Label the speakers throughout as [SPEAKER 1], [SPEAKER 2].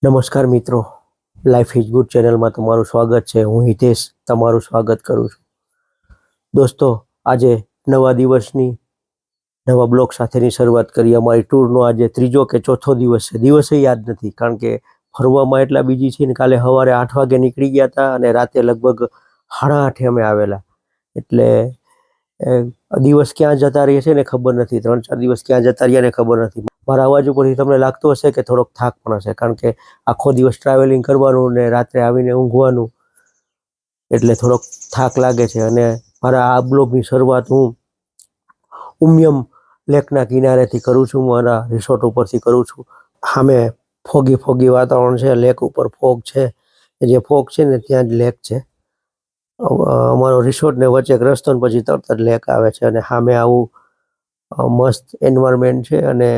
[SPEAKER 1] નમસ્કાર મિત્રો, life is good ચેનલમાં તમારું સ્વાગત છે. હું હિતેશ તમારું સ્વાગત કરું છું. દોસ્તો, આજે નવા દિવસની નવા બ્લોગ સાથેની શરૂઆત કરી. અમારી ટૂરનો આજે ત્રીજો કે ચોથો દિવસ છે. દિવસે યાદ નથી કારણ કે ફરવામાં એટલા બીજી છે ને. કાલે સવારે 8 વાગે નીકળી ગયા હતા અને રાતે લગભગ 8:30 અમે આવેલા. એટલે દિવસ ક્યાં જતા રહીએ છે ને ખબર નથી. 3-4 દિવસ ક્યાં જતા રહ્યા ને ખબર નથી. મારા અવાજ ઉપરથી તમને લાગતું હશે કે થોડોક થાક પણ હશે કારણ કે આખો દિવસ ટ્રાવેલિંગ કરવાનું ને રાત્રે આવીને ઊંઘવાનું, એટલે થોડોક થાક લાગે છે. અને મારા આ બ્લોગની શરૂઆત હું ઉમિયમ લેકના કિનારેથી કરું છું. મારા રિસોર્ટ ઉપરથી કરું છું. સામે ફોગી વાતાવરણ છે. લેક ઉપર ફોગ છે. જે ફોગ છે ને ત્યાં જ લેક છે. અમારો રિસોર્ટ ને વચ્ચે એક રસ્તો ને પછી તરત જ લેક આવે છે. અને સામે આવું મસ્ત એન્વાયરમેન્ટ છે અને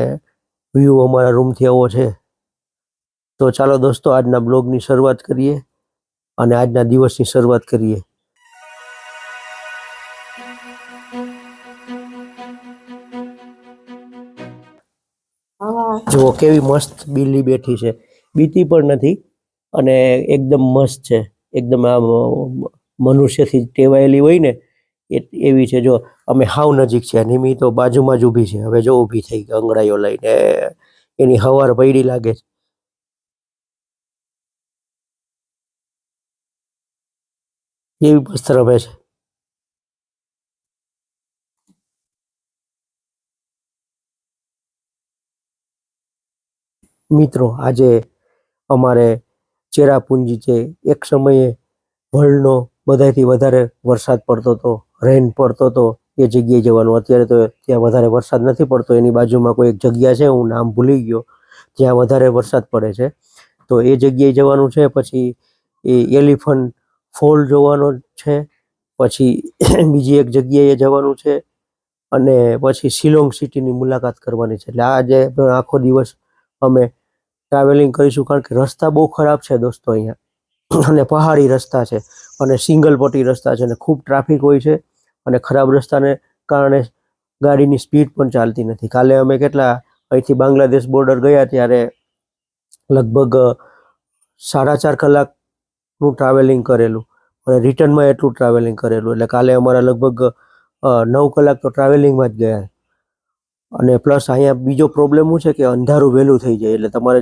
[SPEAKER 1] વ્યૂ અમારા રૂમથી આવો છે. તો ચાલો દોસ્તો, આજના બ્લોગની શરૂઆત કરીએ અને આજના દિવસની શરૂઆત કરીએ. જુઓ કેવી મસ્ત બિલ્લી બેઠી છે. બીતી પણ નથી અને એકદમ મસ્ત છે. એકદમ આમ મનુષ્યથી ટેવાયેલી હોય ને એવી છે. જો અમે હાવ નજીક છે. નિમી તો બાજુમાં જ ઊભી છે. હવે જો ઊભી થઈ ગઈ અંગડાઈઓ લઈને. એની હવાર પડી લાગે છે. એવી મસ્ત રમે છે. મિત્રો, આજે અમારે ચેરાપુંજી છે. એક સમયે વર્લ્ડનો બધાથી વધારે વરસાદ પડતો હતો, રેન પડતો હતો. એ જગ્યાએ જવાનું. અત્યારે તો ત્યાં વધારે વરસાદ નથી પડતો. એની બાજુમાં કોઈ એક જગ્યા છે, હું નામ ભૂલી ગયો, જ્યાં વધારે વરસાદ પડે છે. તો એ જગ્યાએ જવાનું છે. પછી એ એલિફન્ટ ફોલ જોવાનો છે. પછી બીજી એક જગ્યાએ જવાનું છે અને પછી શિલોંગ સિટીની મુલાકાત કરવાની છે. એટલે આજે આખો દિવસ અમે ટ્રાવેલિંગ કરીશું કારણ કે રસ્તા બહુ ખરાબ છે દોસ્તો અહીંયા. અને પહાડી રસ્તા છે અને સિંગલ પટ્ટી રસ્તા છે અને ખૂબ ટ્રાફિક હોય છે. અને ખરાબ રસ્તાને કારણે ગાડીની સ્પીડ પણ ચાલતી નથી. કાલે અમે અહીંથી બાંગ્લાદેશ બોર્ડર ગયા ત્યારે લગભગ 4.5 કલાકનું ટ્રાવેલિંગ કરેલું અને રિટર્નમાં એટલું ટ્રાવેલિંગ કરેલું. એટલે કાલે અમારા લગભગ 9 કલાક તો ટ્રાવેલિંગમાં જ ગયા. અને પ્લસ અહીંયા બીજો પ્રોબ્લેમ શું છે કે અંધારું વહેલું થઈ જાય. એટલે તમારે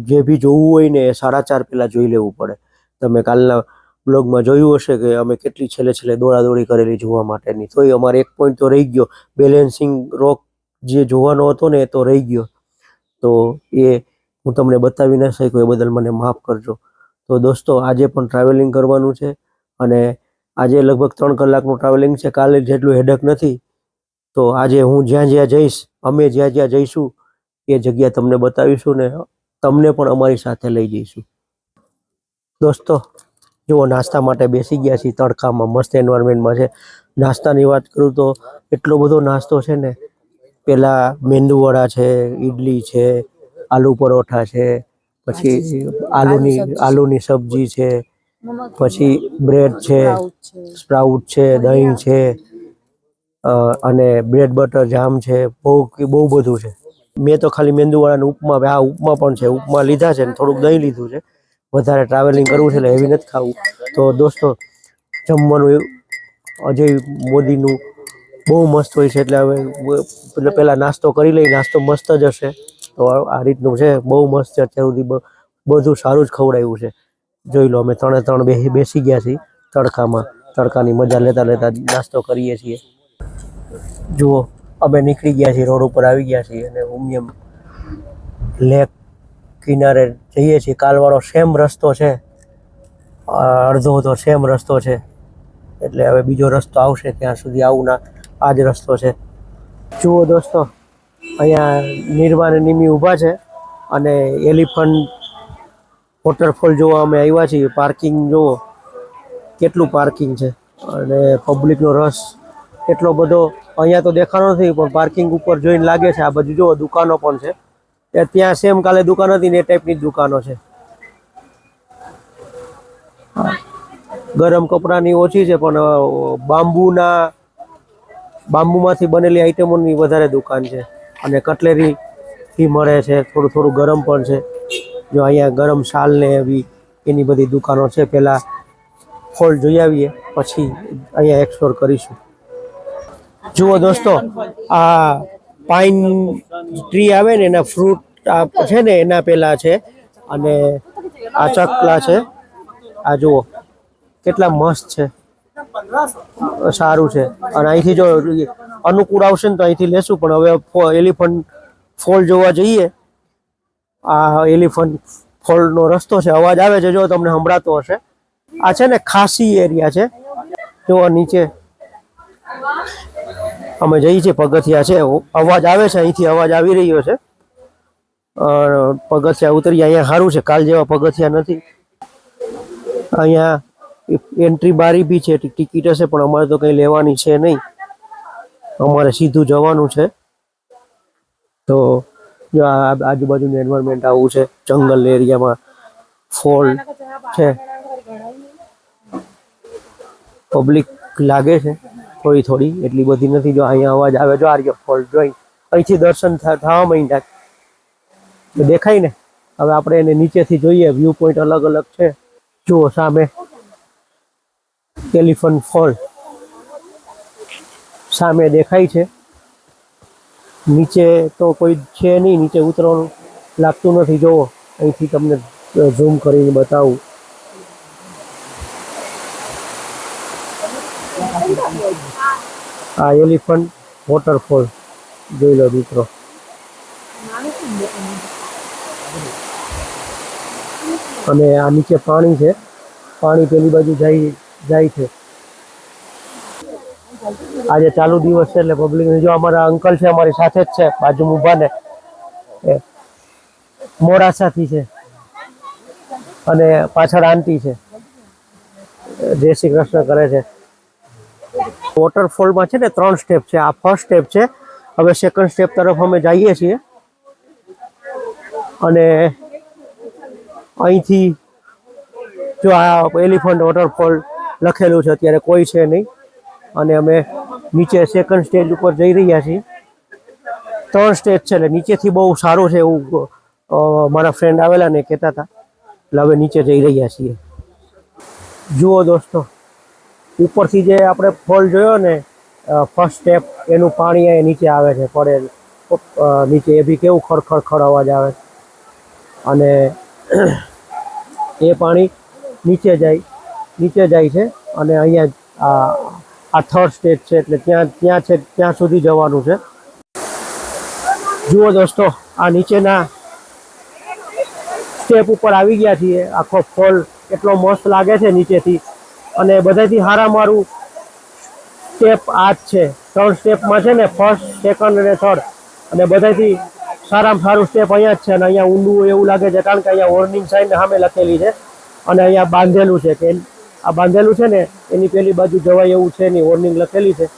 [SPEAKER 1] જે બી જોવું હોય ને એ 4:30 પહેલાં જોઈ લેવું પડે. તમે કાલના બ્લોગમાં જોયું હશે કે અમે કેટલી છેલ્લે દોડાદોડી કરેલી જોવા માટેની. તોય અમારે એક પોઈન્ટ તો રહી ગયો. બેલેન્સિંગ રોક જે જોવાનો હતો ને એ તો રહી ગયો. તો એ હું તમને બતાવી ના શક્યો, એ બદલ મને માફ કરજો. તો દોસ્તો, આજે પણ ટ્રાવેલિંગ કરવાનું છે અને આજે લગભગ 3 કલાકનું ટ્રાવેલિંગ છે. કાલે જેટલું હેડક નથી. તો આજે હું જ્યાં જ્યાં જઈશ, અમે જ્યાં જ્યાં જઈશું એ જગ્યા તમને બતાવીશું ને તમને પણ અમારી સાથે લઈ જઈશું. દોસ્તો જુઓ, નાસ્તા માટે બેસી ગયા છીએ તડકામાં. મસ્ત એન્વાયરમેન્ટમાં છે. નાસ્તાની વાત કરું તો એટલો બધો નાસ્તો છે ને. પેલા મેંદુવડા છે, ઈડલી છે, આલુ પરોઠા છે, પછી આલુની સબ્જી છે, પછી બ્રેડ છે, સ્પ્રાઉટ છે, દહીં છે અને બ્રેડ બટર જામ છે. બહુ બધું છે. મેં તો ખાલી મેંદુવડાનું ઉપમા, આ ઉપમા પણ છે, ઉપમા લીધા છે ને થોડુંક દહીં લીધું છે. વધારે ટ્રાવેલિંગ કરવું છે એટલે હેવી નથી ખાવું. તો દોસ્તો, જમવાનું અજય મોદીનું બહુ મસ્ત હોય છે. એટલે હવે પહેલાં નાસ્તો કરી લઈ. નાસ્તો મસ્ત જ હશે. તો આ રીતનું છે. બહુ મસ્ત છે. અત્યાર સુધી બધું સારું જ ખવડાવ્યું છે. જોઈ લો, અમે 3 બેસી ગયા છીએ તડકામાં. તડકાની મજા લેતા લેતા નાસ્તો કરીએ છીએ. જુઓ, અમે નીકળી ગયા છીએ, રોડ ઉપર આવી ગયા છીએ અને ઉમિયમ લેક કિનારે જઈએ છીએ. કાલવાળો સેમ રસ્તો છે, અડધો તો સેમ રસ્તો છે. એટલે હવે બીજો રસ્તો આવશે ત્યાં સુધી આ જ રસ્તો છે. જુઓ દોસ્તો, અહીંયા નિર્વા અને નિમી ઊભા છે અને એલિફન્ટ વોટરફોલ જોવા અમે આવ્યા છીએ. પાર્કિંગ જુઓ કેટલું પાર્કિંગ છે અને પબ્લિકનો રસ એટલો બધો અહીંયા તો દેખાડો નથી, પણ પાર્કિંગ ઉપર જોઈને લાગે છે. આ બાજુ જુઓ દુકાનો પણ છે. ત્યાં સેમ કાલે દુકાન હતી ને એ ટાઈપની જ દુકાનો છે. ગરમ કપડાની ઓછી છે પણ બાંબુમાંથી બનેલી આઈટમોની વધારે દુકાન છે અને કટલેરી મળે છે. થોડું ગરમ પણ છે. જો અહીંયા ગરમ શાલ ને એવી એની બધી દુકાનો છે. પહેલાં ફોલ જોઈ આવીએ, પછી અહીંયા એક્સપ્લોર કરીશું. જુઓ દોસ્તો, આ પાઇન ટ્રી આવે ને એના ફ્રૂટ છે ને એના પેલા છે. અને આ ચકલા છે, આ જુઓ કેટલા મસ્ત છે, સારું છે. અને અહીંથી જો અનુકૂળ આવશે ને તો અહીંથી લેશું. પણ હવે એલિફન્ટ ફોલ જોવા જઈએ. આ એલિફન્ટ ફોલનો રસ્તો છે, અવાજ આવે છે, જો તમને સંભળાતો હશે. આ છે ને ખાસી એરિયા છે, જો નીચે અમે જઈએ છીએ, પગથિયા છે, અવાજ આવે છે, અહીંથી અવાજ આવી રહ્યો છે. પગથિયા ઉતરીએ, અહીંયા સારું છે, કાલ જેવા પગથિયા નથી. અહીંયા એન્ટ્રી બારી બી છે, ટિકિટ હશે, પણ અમારે તો કંઈ લેવાની છે નહીં, અમારે સીધું જવાનું છે. તો જો આ આજુબાજુનું એન્વાયરમેન્ટ આવું છે, જંગલ એરિયામાં ફોલ છે. પબ્લિક લાગે છે થોડી થોડી, એટલી બધી નથી. જો અહીંયા અવાજ આવે, જો આર્ય ફોલ જોઈ અહીંથી દર્શન થવા માંડ્યા, દેખાય ને. હવે આપણે એને નીચેથી જોઈએ, વ્યૂ પોઈન્ટ અલગ અલગ છે. જુઓ સામે એલિફન્ટ ફોલ સામે દેખાય છે. નીચે તો કોઈ છે નહીં, નીચે ઉતરવાનું લાગતું નથી. જુઓ અહીંથી તમને ઝૂમ કરીને બતાવું. આ એલિફન્ટ વોટરફોલ જોઈ લો મિત્રો. અને આ નીચે પાણી છે, પાણી પેલી બાજુ જાય છે. આજે ચાલુ દિવસ છે એટલે પબ્લિક, જો અમારા અંકલ છે અમારી સાથે જ છે, બાજુમાં ઊભા ને, મોડાસાથી છે. અને પાછળ આંટી છે, જય શ્રી કૃષ્ણ કરે છે. વોટરફોલમાં છે ને 3 સ્ટેપ છે. આ ફર્સ્ટ સ્ટેપ છે. હવે સેકન્ડ સ્ટેપ તરફ અમે જઈએ છીએ. અને અહીંથી જો આ એલિફન્ટ વોટરફોલ લખેલું છે, અત્યારે કોઈ છે નહીં. અને અમે નીચે સેકન્ડ સ્ટેજ ઉપર જઈ રહ્યા છીએ. 3 સ્ટેજ છે એટલે નીચેથી બહુ સારું છે એવું મારા ફ્રેન્ડ આવેલા ને કહેતા હતા. એટલે હવે નીચે જઈ રહ્યા છીએ. જુઓ દોસ્તો, ઉપરથી જે આપણે ફોલ જોયો ને ફર્સ્ટ સ્ટેપ, એનું પાણી અહીં નીચે આવે છે, પડે નીચે. એ બી કેવું ખડખડ અવાજ આવે. અને એ પાણી નીચે જાય છે. અને અહીંયા આ થર્ડ સ્ટેજ છે, એટલે ત્યાં સુધી જવાનું છે. જુઓ દોસ્તો, આ નીચેના સ્ટેપ ઉપર આવી ગયા છીએ. આખો ફોલ એટલો મસ્ત લાગે છે નીચેથી. અને બધાથી હારા મારું સ્ટેપ આ જ છે. 3 સ્ટેપમાં છે ને ફર્સ્ટ, સેકન્ડ અને થર્ડ, અને બધાથી સારામાં સારું સ્ટેપ અહીંયા જ છે. અને અહીંયા ઊંડું એવું લાગે છે, કારણ કે અહીંયા વોર્નિંગ સાઇન સામે લખેલી છે. અને અહીંયા બાંધેલું છે કે આ બાંધેલું છે ને એની પેલી બાજુ જવાય એવું છે નહીં, વોર્નિંગ લખેલી છે.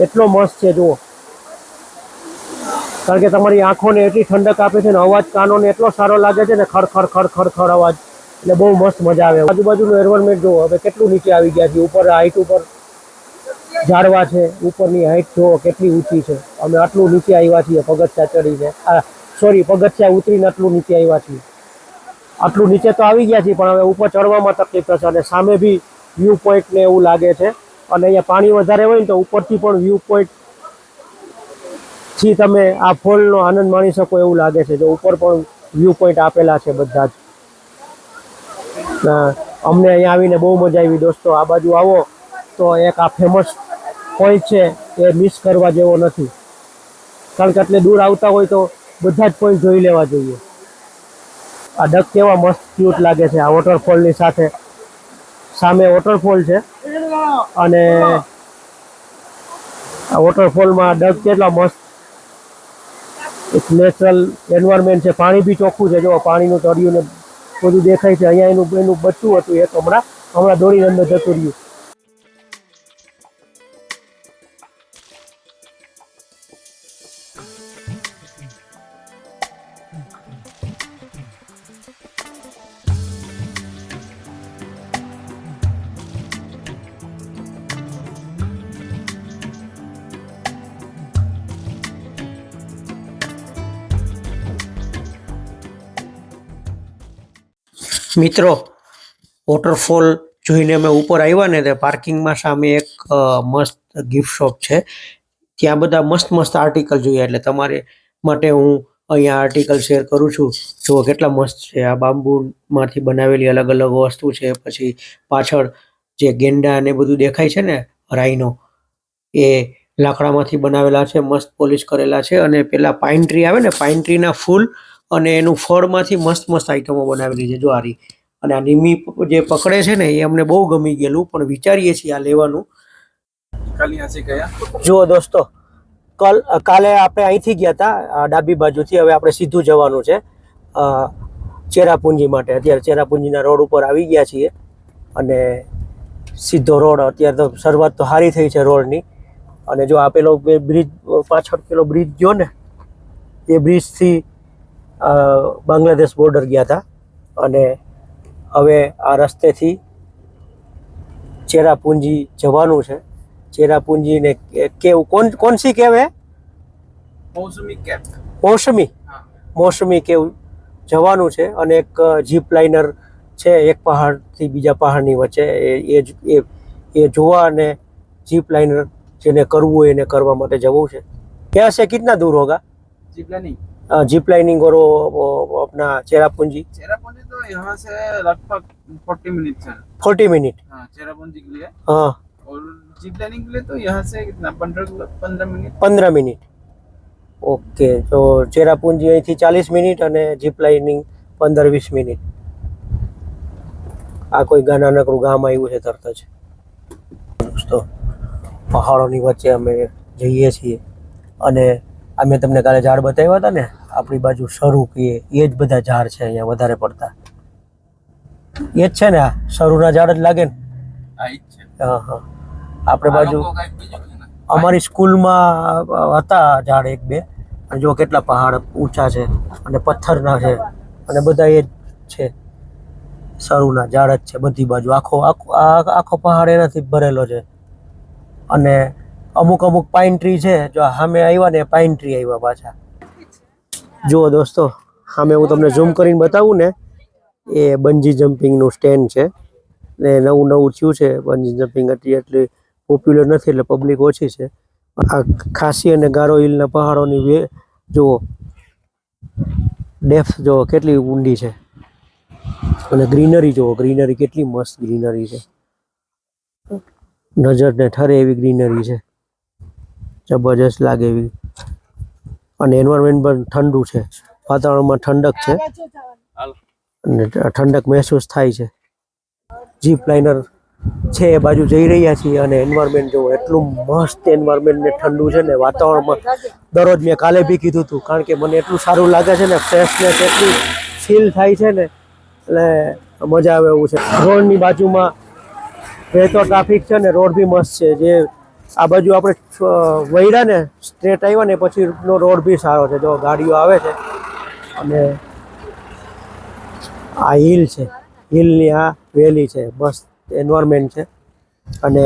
[SPEAKER 1] એટલો મસ્ત છે જુઓ, કારણ કે તમારી આંખોને એટલી ઠંડક આપે છે ને, અવાજ કાનોને એટલો સારો લાગે છે ને, ખડ અવાજ. એટલે બહુ મસ્ત મજા આવે. આજુબાજુનું એન્વાયરમેન્ટ જુઓ. હવે કેટલું નીચે આવી ગયા છે. ઉપર હાઈટ ઉપર ઝાડવા છે, ઉપરની હાઈટ જુઓ કેટલી ઊંચી છે. અમે આટલું નીચે આવ્યા છીએ પગથિયા ચડીને, પગથિયા ઉતરીને આટલું નીચે આવ્યા છીએ. આટલું નીચે તો આવી ગયા છીએ, પણ હવે ઉપર ચડવામાં તકલીફ થશે. અને સામે બી વ્યૂ પોઈન્ટ ને એવું લાગે છે. અને અહીંયા પાણી વધારે હોય ને તો ઉપરથી પણ વ્યૂ પોઈન્ટ થી તમે આ ફોલનો આનંદ માણી શકો એવું લાગે છે. જો ઉપર પણ વ્યૂ પોઈન્ટ આપેલા છે બધા જ. અમને અહીંયા આવીને બહુ મજા આવી દોસ્તો. આ બાજુ આવો તો એક આ ફેમસ પોઈન્ટ છે, એ મિસ કરવા જેવો નથી. કારણ કે એટલે દૂર આવતા હોય તો બધા જ પોઈન્ટ જોઈ લેવા જોઈએ. આ ડક કેવા મસ્ત ક્યુટ લાગે છે આ વોટરફોલની સાથે. સામે વોટરફોલ છે, અને આ વોટરફોલમાં ડક કેટલા મસ્ત એક નેચરલ એન્વાયરમેન્ટ છે. પાણી બી ચોખ્ખું છે. જો પાણીનું તળિયું ને બધું દેખાય છે. અહીંયા એનું બચ્ચું હતું, એક હમણાં દોડીને અંદર જતું રહ્યું. મિત્રો, વોટરફોલ જોઈને અમે ઉપર આવ્યા ને તે પાર્કિંગમાં સામે એક મસ્ત ગિફ્ટ શોપ છે. ત્યાં બધા મસ્ત મસ્ત આર્ટિકલ જોયા, એટલે તમારે માટે હું અહીંયા આર્ટિકલ શેર કરું છું. જુઓ કેટલા મસ્ત છે. આ બાંબુમાંથી બનાવેલી અલગ અલગ વસ્તુ છે. પછી પાછળ જે ગેંડા ને બધું દેખાય છે ને, રાઈનો, એ લાકડામાંથી બનાવેલા છે, મસ્ત પોલિશ કરેલા છે. અને પેલા પાઇન ટ્રી આવે ને, પાઇન ટ્રીના ફૂલ અને એનું ફળમાંથી મસ્ત મસ્ત આઈટમો બનાવેલી છે. જો આ રહી. અને આ નિમી જે પકડે છે ને, એ અમને બહુ ગમી ગયેલું, પણ વિચારીએ છીએ આ લેવાનું. જુઓ દોસ્તો, કાલે આપણે અહીંથી ગયા હતા ડાબી બાજુથી. હવે આપણે સીધું જવાનું છે ચેરાપુંજી માટે. અત્યારે ચેરાપુંજીના રોડ ઉપર આવી ગયા છીએ અને સીધો રોડ. અત્યારે તો શરૂઆત તો સારી થઈ છે રોડની. અને જો આ પેલો બ્રિજ પાછળ, પેલો બ્રિજ ગયો ને, એ બ્રિજથી બાંગ્લાદેશ બોર્ડર ગયા હતા. અને હવે આ રસ્તેથી ચેરાપુંજી જવાનું છે. ચેરાપુંજી ને કેવું કોણ સી કેવ હે? મૌસમી કેવ જવાનું છે. અને એક જીપ લાઇનર છે, એક પહાડથી બીજા પહાડની વચ્ચે. એ જોવા અને જીપ લાઇનર જેને કરવું હોય એને કરવા માટે જવું છે. ક્યાં से कितना दूर होगा जीप लाइनिंग और अपना चेरापूंजी?
[SPEAKER 2] तो यहाँ से लगभग 40 मिनट है.
[SPEAKER 1] 40 मिनट?
[SPEAKER 2] हाँ, चेरापूंजी के लिए.
[SPEAKER 1] हाँ.
[SPEAKER 2] और जीप लाइनिंग के लिए तो यहाँ से कितना 15 मिनट.
[SPEAKER 1] 15 मिनट. ओके. तो चेरापूंजी અહીંથી 40 મિનિટ અને જીપ લાઇનિંગ 15-20 મિનિટ. આ કોઈ નાનકડું ગામ આવ્યું છે તરત જ. દોસ્તો, પહાડોની વચ્ચે અમે જઈએ છીએ. અને અમે તમને કાલે ઝાડ બતાવ્યા હતા ને, આપણી બાજુ શરૂ કહીએ, એ જ બધા ઝાડ છે અહીંયા વધારે પડતા. એ જ છે ને, આ શરૂના ઝાડ જ લાગે ને? હા હા. આપણે બાજુ અમારી સ્કૂલમાં હતા ઝાડ એક બે. અને જો કેટલા પહાડ ઊંચા છે અને પથ્થરના છે, અને બધા એ જ છે, શરૂના ઝાડ જ છે બધી બાજુ. આખો પહાડ એનાથી ભરેલો છે. અને અમુક પાઇન ટ્રી છે. જો સામે આવ્યા ને, પાઇન ટ્રી આવ્યા પાછા. જુઓ દોસ્તો, સામે હું તમને ઝૂમ કરીને બતાવું ને, એ બંજી જમ્પિંગનું સ્ટેન્ડ છે. ને નવું થયું છે બંજી જમ્પિંગ. એટલી પોપ્યુલર નથી, એટલે પબ્લિક ઓછી છે. આ ખાસી અને ગારો હિલના પહાડોની જુઓ ડેપ્થ જુઓ કેટલી ઊંડી છે. અને ગ્રીનરી જુઓ, ગ્રીનરી કેટલી મસ્ત ગ્રીનરી છે. નજરને ઠરે એવી ગ્રીનરી છે, જબરજસ્ત લાગે એવી. અને એન્વાયરમેન્ટ પણ ઠંડુ છે, વાતાવરણમાં ઠંડક છે અને ઠંડક મહેસૂસ થાય છે. જીપ લાઇનર છે એ બાજુ જઈ રહ્યા છીએ. અને એન્વાયરમેન્ટ જુઓ, એટલું મસ્ત એન્વાયરમેન્ટ ને ઠંડુ છે ને વાતાવરણમાં. દરરોજ મેં કાલે બી કીધું હતું, કારણ કે મને એટલું સારું લાગે છે ને, ફ્રેશનેસ એટલી ફીલ થાય છે ને, એટલે મજા આવે એવું છે. રોડની બાજુમાં રહેતો ટ્રાફિક છે ને, રોડ બી મસ્ત છે. જે આ બાજુ આપણે વૈડા ને સ્ટ્રેટ આવ્યા ને પછીનો રોડ બી સારો છે. જો ગાડીઓ આવે છે. અને આ હિલ છે, હિલની આ વેલી છે, મસ્ત એન્વાયરમેન્ટ છે. અને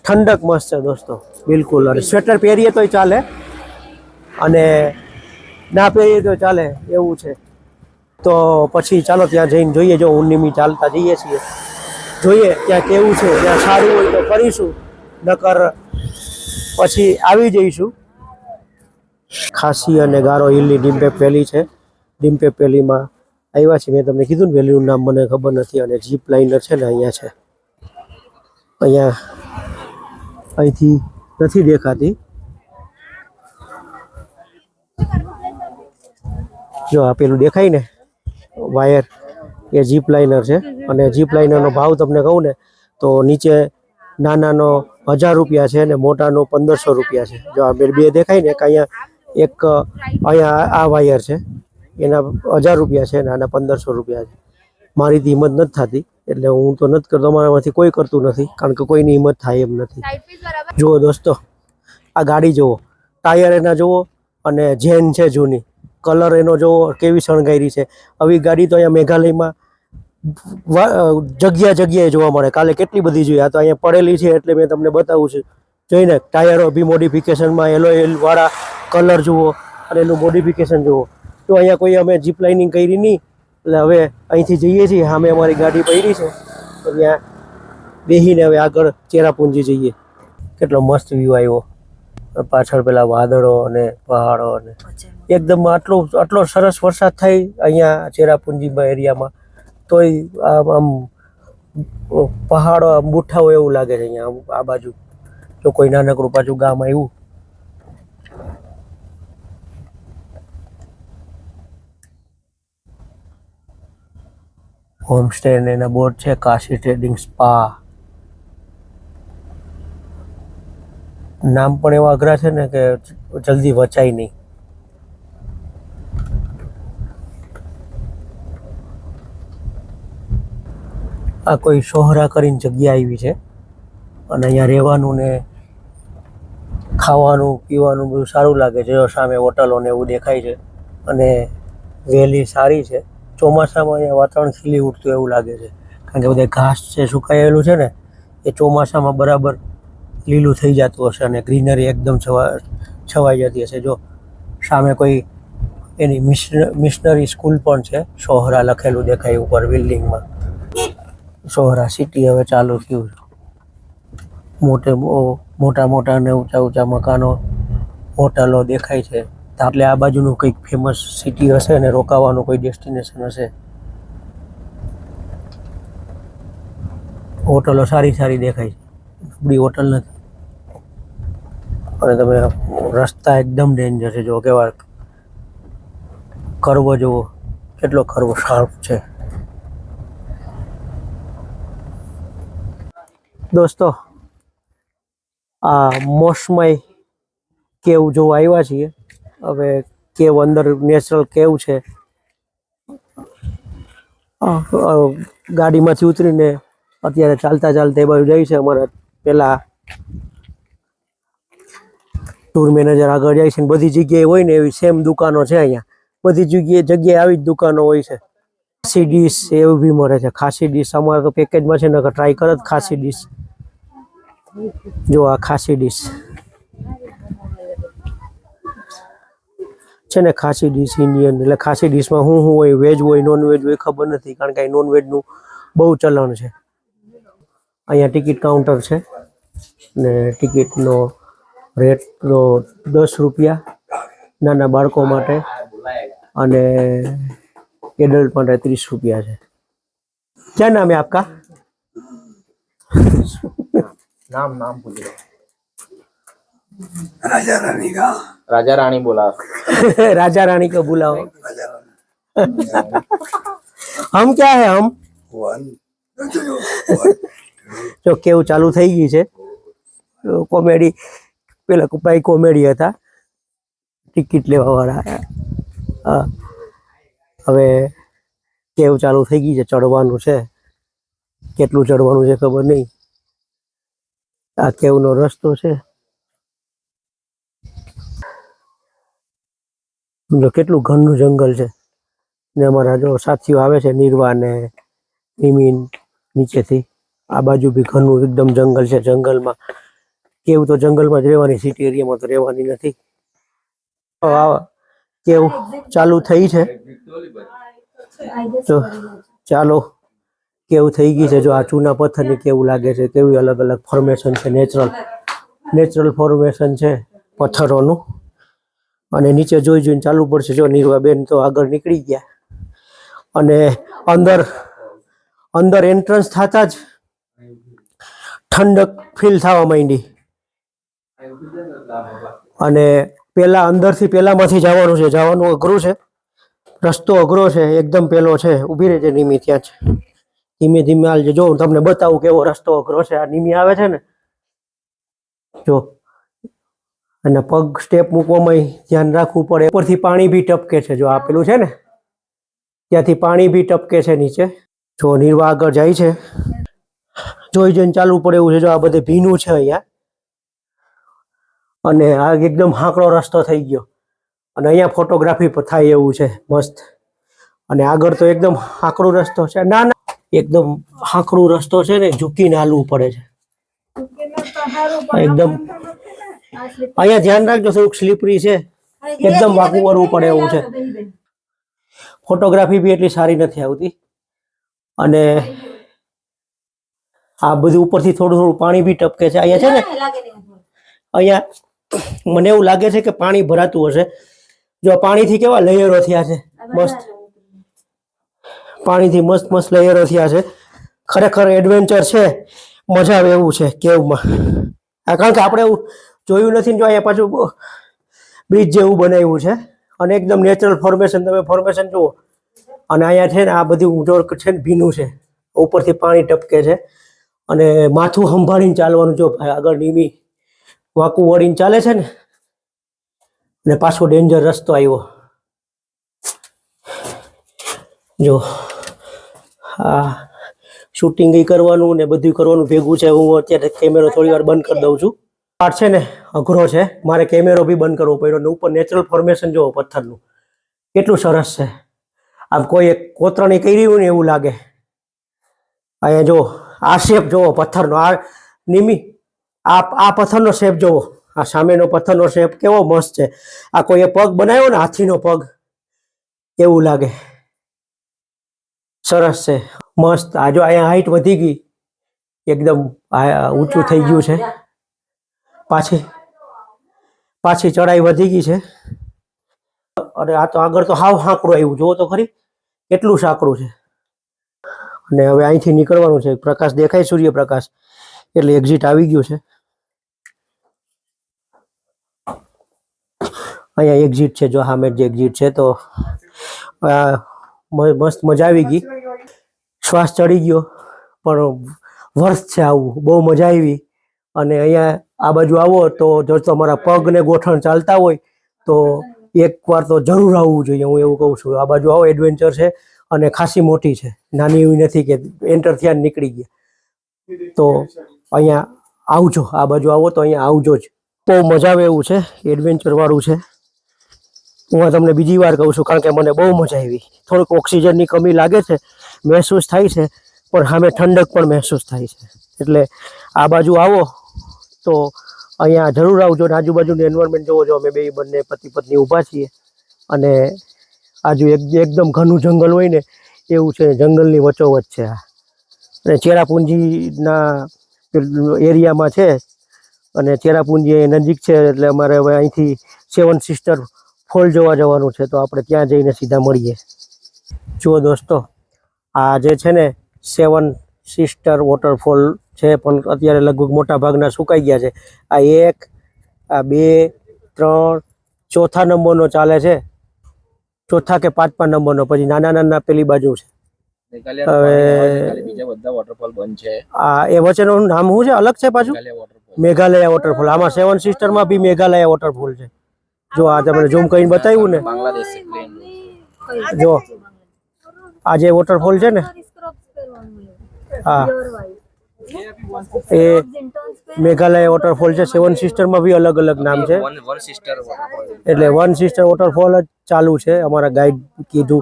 [SPEAKER 1] ઠંડક મસ્ત છે દોસ્તો, બિલકુલ. અને સ્વેટર પહેરીએ તોય ચાલે અને ના પહેરીએ તો ચાલે એવું છે. તો પછી ચાલો ત્યાં જઈને જોઈએ. જો ઉન્નીમી ચાલતા જઈએ છીએ, જોઈએ ત્યાં કેવું છે. ત્યાં સારું હોય તો કરીશું, નકર પછી આવી જઈશું. ખાસી અને ગારો હિલની ડિમ્પેપ વેલી છે. ડિમ્પેપ વેલીમાં આવ્યા છીએ. મેં તમને કીધું ને, વેલીનું નામ મને ખબર નથી. અને જીપ લાઇનર છે ને અહીંયા છે. અહીંથી નથી દેખાતી. જો આ પેલું દેખાય ને વાયર, એ જીપ લાઇનર છે. અને જીપ લાઇનરનો ભાવ તમને કહું ને તો નીચે નાનાનો 1000 રૂપિયા છે ને મોટાનો 1500 રૂપિયા છે. જો આ બે દેખાય ને, અહીંયા આ વાયર છે, એના 1000 રૂપિયા છે ને આના 1500 રૂપિયા છે. મારી તો હિંમત નથી થતી, એટલે હું તો નથી કરતો. અમારામાંથી કોઈ કરતું નથી, કારણ કે કોઈની હિંમત થાય એમ નથી. જુઓ દોસ્તો, આ ગાડી જુઓ, ટાયર એના જુઓ. અને જેન છે જૂની, કલર એનો જુઓ કેવી શણગારી છે. આવી ગાડી તો અહીંયા મેઘાલયમાં જગ્યાએ જોવા મળે. કાલે કેટલી બધી જોઈએ. આ તો અહીંયા પડેલી છે એટલે મેં તમને બતાવું છું. જોઈને ટાયરો બી મોડિફિકેશનમાં, એલોય વાળા કલર જુઓ અને એનું મોડિફિકેશન જુઓ. તો અહીંયા કોઈ અમે જીપ લાઇનિંગ કરી નહીં, એટલે હવે અહીંથી જઈએ છીએ, સામે અમારી ગાડી પડી છે તો ત્યાં બેસીને હવે આગળ ચેરાપુંજી જઈએ. કેટલો મસ્ત વ્યૂ આવ્યો, પાછળ પેલા વાદળો અને પહાડો અને એકદમ આટલો સરસ વરસાદ થાય અહીંયા ચેરાપુંજીમાં એરિયામાં, તોય આમ પહાડો આમ બુઠ્ઠા હોય એવું લાગે છે અહીંયા આ બાજુ. જો કોઈ નાનકડું પાછું ગામ આવ્યું. હોમસ્ટે ને એના બોર્ડ છે કાશી ટ્રેડિંગ સ્પા. નામ પણ એવા અઘરા છે ને કે જલ્દી વચાય નહીં. આ કોઈ સોહરા કરીને જગ્યા આવી છે અને અહીંયા રહેવાનું ને ખાવાનું પીવાનું બધું સારું લાગે છે. સામે હોટલો ને એવું દેખાય છે અને વેલી સારી છે. ચોમાસામાં અહીંયા વાતાવરણ ખીલી ઉઠતું એવું લાગે છે, કારણ કે બધા ઘાસ છે સુકાયેલું છે ને, એ ચોમાસામાં બરાબર લીલું થઈ જતું હશે અને ગ્રીનરી એકદમ છવાઈ જતી હશે. જો સામે કોઈ એની મિશનરી સ્કૂલ પણ છે, સોહરા લખેલું દેખાય ઉપર બિલ્ડિંગમાં. સોહરા સિટી હવે ચાલુ થયું. મોટા મોટા અને ઊંચા ઊંચા મકાનો, હોટલો દેખાય છે. એટલે આ બાજુનું કંઈક ફેમસ સિટી હશે ને રોકાવાનું કોઈ ડેસ્ટિનેશન હશે. હોટલો સારી સારી દેખાય છે, બધી હોટલ નથી. અને તમે રસ્તા એકદમ ડેન્જર છે. જો કેવા કરવો જુઓ, કેટલો કરવો શાર્પ છે. દોસ્તો, આ મોસમાઈ કેવ જોવા આવ્યા છીએ. હવે કેવ અંદર નેચરલ કેવ છે. ગાડીમાંથી ઉતરીને અત્યારે ચાલતા ચાલતા એ બાજુ જાય છે. અમારા પેલા ટૂર મેનેજર આગળ જાય છે. બધી જગ્યાએ હોય ને એવી સેમ દુકાનો છે અહીંયા. બધી જગ્યાએ આવી જ દુકાનો હોય છે. ખાસી ડીશ એવું બી મળે છે. ખાસી ડીશ અમારે તો પેકેજમાં છે ને, ટ્રાય કરત ખાસી ડીશ. જો આ ખાસી ડીશ છે ને, ખાસી ડીશ ઇન્ડિયન. એટલે ખાસી ડીશમાં શું હોય, વેજ હોય નોન વેજ હોય ખબર નથી, કારણ કે નોન વેજનું બહુ ચલણ છે. અહીંયા ટિકિટ કાઉન્ટર છે ને ટિકિટનો રેટ તો 10 રૂપિયા નાના બાળકો માટે અને एडल्ट માટે 30 रुपया है. क्या नाम है आपका?
[SPEAKER 3] नाम पूछ रहे
[SPEAKER 2] राजा रानी का
[SPEAKER 3] राजा रानी बोला
[SPEAKER 1] राजा रानी को बुलाओ. हम क्या है हम જો કેવું ચાલુ થઈ ગઈ છે. કોમેડી પેલા ભાઈ કોમેડી હતા, ટિકિટ લેવા વાળા. હવે કેવું ચાલુ થઈ ગઈ છે, ચડવાનું છે. કેટલું ચડવાનું છે ખબર નહીં. આ કેવનો રસ્તો છે. જો કેટલું ઘનનું જંગલ છે ને અમારા જો સાથીઓ આવે છે, નિર્વા ને નિમિન નીચેથી. આ બાજુ બી ઘનનું એકદમ જંગલ છે. જંગલમાં કેવું તો જંગલમાં જ રહેવાની, સિટી એરિયામાં તો રહેવાની નથી. કેવું ચાલુ થઈ છે તો ચાલો, કેવું થઈ ગઈ છે. જો આ ચૂના પથ્થરની કેવું લાગે છે, કેવી અલગ અલગ ફોર્મેશન છે. નેચરલ ફોર્મેશન છે પથ્થરોનું. અને નીચે જોઈને ચાલુ પડશે. જો નિર્વા બેન તો આગળ નીકળી ગયા અને અંદર એન્ટ્રન્સ થતા જ ઠંડક ફીલ થવા માંડી. અને અંદરથી પેલામાંથી જવાનું અઘરું છે. રસ્તો અઘરો છે, એકદમ પેલો છે. ઊભી રહેજે નિમી, ત્યાં છે. ધીમે ધીમે હાલજે. જો હું તમને બતાવું કેવો રસ્તો અઘરો છે. આ નિમી આવે છે ને, જો, અને પગ સ્ટેપ મૂકવામાં ધ્યાન રાખવું પડે. ઉપરથી પાણી બી ટપકે છે. જો આપેલું છે ને, ત્યાંથી પાણી બી ટપકે છે નીચે. જો નિર્વા આગળ જાય છે, જોઈને ચાલવું પડે એવું છે. જો આ બધે ભીનું છે અહીંયા, અને આ એકદમ હાંકડો રસ્તો થઈ ગયો. અને અહીંયા ફોટોગ્રાફી પર થાય એવું છે મસ્ત. અને આગળ તો એકદમ હાંકડો રસ્તો છે. ના, એકદમ હાંકડો રસ્તો છે ને, ઝૂકીને હાલવું પડે છે એકદમ. અહીંયા ધ્યાન રાખજો, થોડુંક સ્લીપરી છે, એકદમ વાંકું કરવું પડે એવું છે. ફોટોગ્રાફી બી એટલી સારી નથી આવતી. અને આ બધું ઉપરથી થોડું થોડું પાણી બી ટપકે છે. અહીંયા છે ને અહીંયા મને એવું લાગે છે કે પાણી ભરાતું હશે. જો પાણીથી કેવા લેયરો થયા છે, મસ્ત પાણીથી મસ્ત મસ્ત લેયરો થયા છે. ખરેખર એડવેન્ચર છે, મજા આવે એવું છે કેવમાં. કારણ કે આપણે એવું જોયું નથી ને, જો અહીંયા પાછું બ્રિજ જેવું બનાવ્યું છે અને એકદમ નેચરલ ફોર્મેશન. તમે ફોર્મેશન જુઓ. અને અહીંયા છે ને આ બધું જો છે ને ભીનું છે, ઉપરથી પાણી ટપકે છે અને માથું સંભાળીને ચાલવાનું. જો આગળ નીમી વાંકું વળીને ચાલે છે ને, અને પાછો ડેન્જર રસ્તો આવ્યો. જો આ શૂટિંગ કરવાનું ને બધું કરવાનું ભેગું છે. હું અત્યારે કેમેરો થોડી વાર બંધ કરી દઉં છું. પાર્ટ છે ને અઘરો છે, મારે કેમેરો બી બંધ કરવો પડ્યો. ને ઉપર નેચરલ ફોર્મેશન જોવો પથ્થરનું કેટલું સરસ છે. આમ કોઈ એક કોતરણી કરી હોય ને એવું લાગે. અહીંયા જો આ શેપ જોવો પથ્થરનો, આ નિમી આ પથ્થરનો શેપ જોવો. આ સામેનો પથ્થરનો શેપ કેવો મસ્ત છે. આ કોઈએ પગ બનાવ્યો ને, હાથીનો પગ એવું લાગે. સરસ છે, મસ્ત. આ જો અહીંયા હાઈટ વધી ગઈ, એકદમ ઊંચું થઈ ગયું છે. પાછી ચડાઈ વધી ગઈ છે. અને આ તો આગળ તો હાવ સાંકડું આવ્યું, જુઓ તો ખરી કેટલું સાંકડું છે. અને હવે અહીંથી નીકળવાનું છે. પ્રકાશ દેખાય, સૂર્યપ્રકાશ, એટલે એક્ઝિટ આવી ગયું છે. અહીંયા એક્ઝિટ છે, જો સામે જે એક્ઝિટ છે. તો મસ્ત મજા આવી ગઈ, શ્વાસ ચડી ગયો. પણ વર્ષ છે આવું, બહુ મજા આવી. અને અહીંયા આ બાજુ આવો તો જો તમારા પગ ને ગોઠણ ચાલતા હોય તો એકવાર તો જરૂર આવવું જોઈએ, હું એવું કહું છું. આ બાજુ આવો, એડવેન્ચર છે અને ખાસી મોટી છે, નાની એવી નથી કે એન્ટર થયા ને નીકળી ગયા. તો અહીંયા આવજો, આ બાજુ આવો તો અહીંયા આવજો જ. બહુ મજા આવે એવું છે, એડવેન્ચર વાળું છે. હું આ તમને બીજી વાર કહું છું કારણ કે મને બહુ મજા આવી. થોડુંક ઓક્સિજનની કમી લાગે છે, મહેસૂસ થાય છે, પણ સામે ઠંડક પણ મહેસૂસ થાય છે. એટલે આ બાજુ આવો તો અહીંયા જરૂર આવજો. ને આજુબાજુનું એન્વાયરમેન્ટ જોવો. જો અમે બંને પતિ પત્ની ઊભા છીએ અને આજુ એકદમ ઘનું જંગલ હોય ને એવું છે. જંગલની વચ્ચોવચ છે આ. અને ચેરાપુંજીના એરિયામાં છે અને ચેરાપુંજી નજીક છે. એટલે અમારે હવે અહીંથી 7 સિસ્ટર ફોલ જોવા જવાનું છે, તો આપણે ત્યાં જઈને સીધા મળીએ. જુઓ દોસ્તો, આ જે છે ને 7 સિસ્ટર વોટરફોલ છે, પણ અત્યારે લગભગ મોટા ભાગના સુકાઈ ગયા છે. આ 1, આ 2, 3, ચોથા નંબરનો ચાલે છે. ચોથા કે 5મા નંબરનો. પછી નાના નાના પેલી બાજુ છે. હવે
[SPEAKER 3] બીજા બધા વોટરફોલ બંધ છે.
[SPEAKER 1] આ એ વચ્ચેનું નામ શું છે, અલગ છે પાછું? મેઘાલયા વોટરફોલ. આમાં 7 સિસ્ટરમાં બી મેઘાલયા વોટરફોલ છે. જો આ તમને ઝૂમ કરીને બતાવ્યું ને,
[SPEAKER 3] બાંગ્લાદેશ પ્લેન.
[SPEAKER 1] જો આ જે વોટરફોલ છે ને, હા એ મેઘાલય વોટરફોલ છે. 7 સિસ્ટરમાં બી અલગ અલગ નામ છે.
[SPEAKER 3] One sister waterfall.
[SPEAKER 1] એટલે 1 સિસ્ટર વોટરફોલ જ ચાલુ છે, અમારા ગાઈડ કીધું.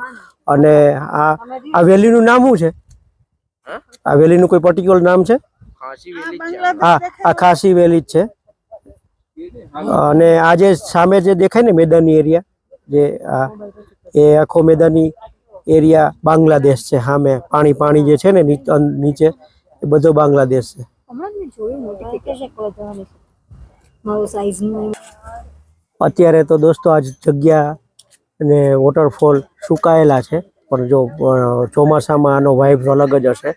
[SPEAKER 1] અને આ વેલીનું નામ શું છે? આ વેલીનું કોઈ પર્ટિક્યુલર નામ છે?
[SPEAKER 3] ખાસી વેલી છે.
[SPEAKER 1] હા, આ ખાસી વેલી જ છે. અને આ જે સામે જે દેખાય ને મેદાની એરિયા, જે આ એ આખો મેદાની એરિયા બાંગ્લાદેશ છે. સામે પાણી જે છે ને નીચે, એ બધો બાંગ્લાદેશ છે. અત્યારે તો દોસ્તો આ જગ્યા અને વોટરફોલ સુકાયેલા છે, પણ જો ચોમાસામાં આનો વાઇબ્સ અલગ જ હશે.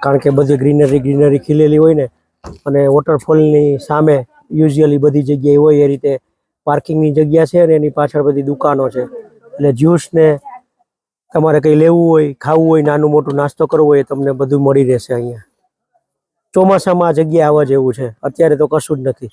[SPEAKER 1] કારણ કે બધી ગ્રીનરી ખીલેલી હોય ને, અને વોટરફોલની સામે યુઝ્યુઅલી બધી જગ્યાએ હોય એ રીતે પાર્કિંગની જગ્યા છે અને એની પાછળ બધી દુકાનો છે. એટલે જ્યુસ ને તમારે કંઈ લેવું હોય, ખાવું હોય, નાનું મોટું નાસ્તો કરવો હોય, તમને બધું મળી રહેશે અહીંયા. ચોમાસામાં આ જગ્યા આવવા જેવું છે. અત્યારે તો કશું જ નથી.